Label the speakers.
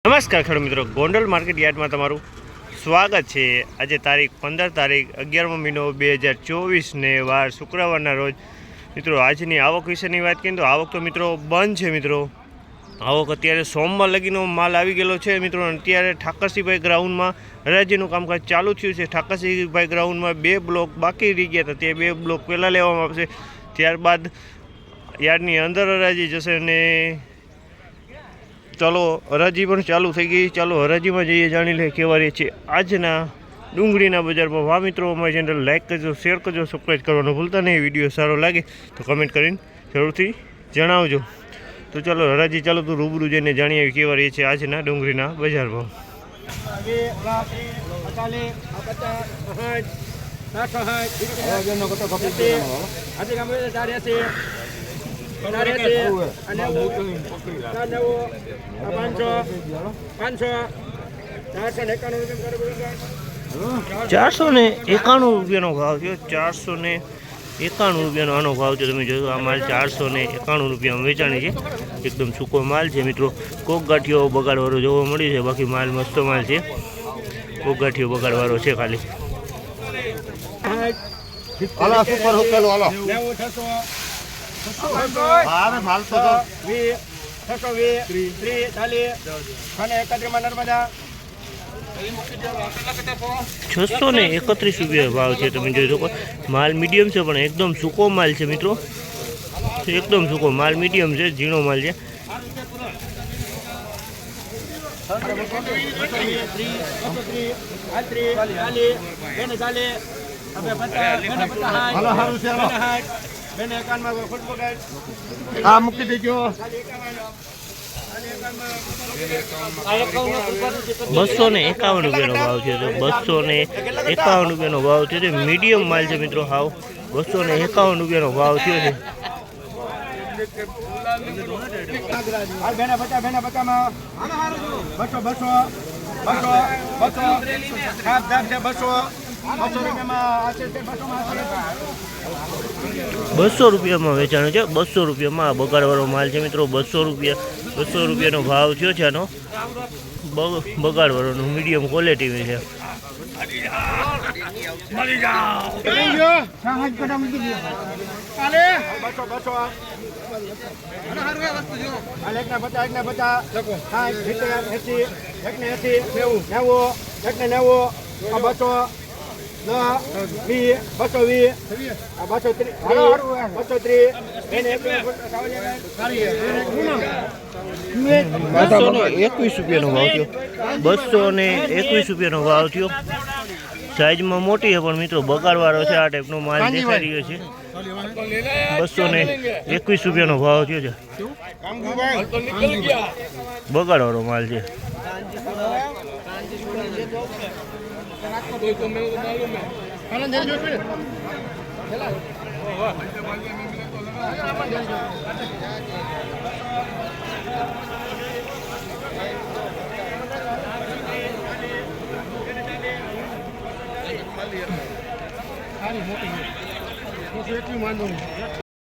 Speaker 1: નમસ્કાર ખેડૂત મિત્રો, ગોંડલ માર્કેટ યાર્ડમાં તમારું સ્વાગત છે। આજે તારીખ 15 તારીખ 11મો મહિનો 2024 ને વાર શુક્રવારના રોજ મિત્રો આજની આવક વિશેની વાત કરીએ તો આવક તો મિત્રો બંધ છે। મિત્રો આવક અત્યારે સોમવાર લગીનો માલ આવી ગયેલો છે। મિત્રો અત્યારે ઠાકરસિંહભાઈ ગ્રાઉન્ડમાં હરાજીનું કામકાજ ચાલુ થયું છે। ઠાકરસિંહભાઈ ગ્રાઉન્ડમાં 2 બ્લોક બાકી રહી ગયા હતા, તે 2 બ્લોક પહેલાં લેવામાં આવશે, ત્યારબાદ યાર્ડની અંદર હરાજી જશે અને ચાલો હરાજી પણ ચાલુ થઈ ગઈ। ચાલો હરાજીમાં જઈએ, જાણી લે કેવા રહે છે આજના ડુંગળીના બજારમાં ભાવ। મિત્રો અમારી ચેનલ લાઈક કરજો, શેર કરજો, સબસ્ક્રાઈબ કરવાનું ભૂલતા નહીં। વિડીયો સારો લાગે તો કમેન્ટ કરીને જરૂરથી જણાવજો। તો ચાલો હરાજી ચાલો તો રૂબરૂ જઈને જાણીએ કેવા રહે છે આજના ડુંગળીના બજાર ભાવ। ₹491 ભાવ છે। 491 આનો ભાવ છે। તમે જોયું આ માલ ₹491 વેચાણી છે। એકદમ સૂકો માલ છે મિત્રો। કોક ગાંઠીઓ બગાડવાળો જોવા મળ્યું છે, બાકી માલ મસ્ત માલ છે। કોક ગાંઠીઓ બગાડવાળો છે ખાલી। ₹631 ભાવ છે। તમે જોઈ શકો માલ મીડિયમ છે, પણ એકદમ સૂકો માલ છે મિત્રો। એકદમ સૂકો માલ મીડિયમ છે, ઝીણો માલ છે। ₹251 ભાવ છે। તો ₹251 ભાવ છે। મીડિયમ માલ છે મિત્રો। હાવ ₹251 ભાવ થયો છે। ₹200 વેચાણ છે। ₹200 બગાડવાળો માલ છે મિત્રો। ₹200 ભાવ થયો છે આનો। બગાડવાળો મીડિયમ ક્વોલિટી છે। ₹221 ભાવ થયો। સાઈઝમાં મોટી છે પણ મિત્રો બગાડવાળો છે। આ ટાઈપનો માલ દેખાઈ રહ્યો છે। ₹221 ભાવ થયો છે। બગાડવાળો માલ છે।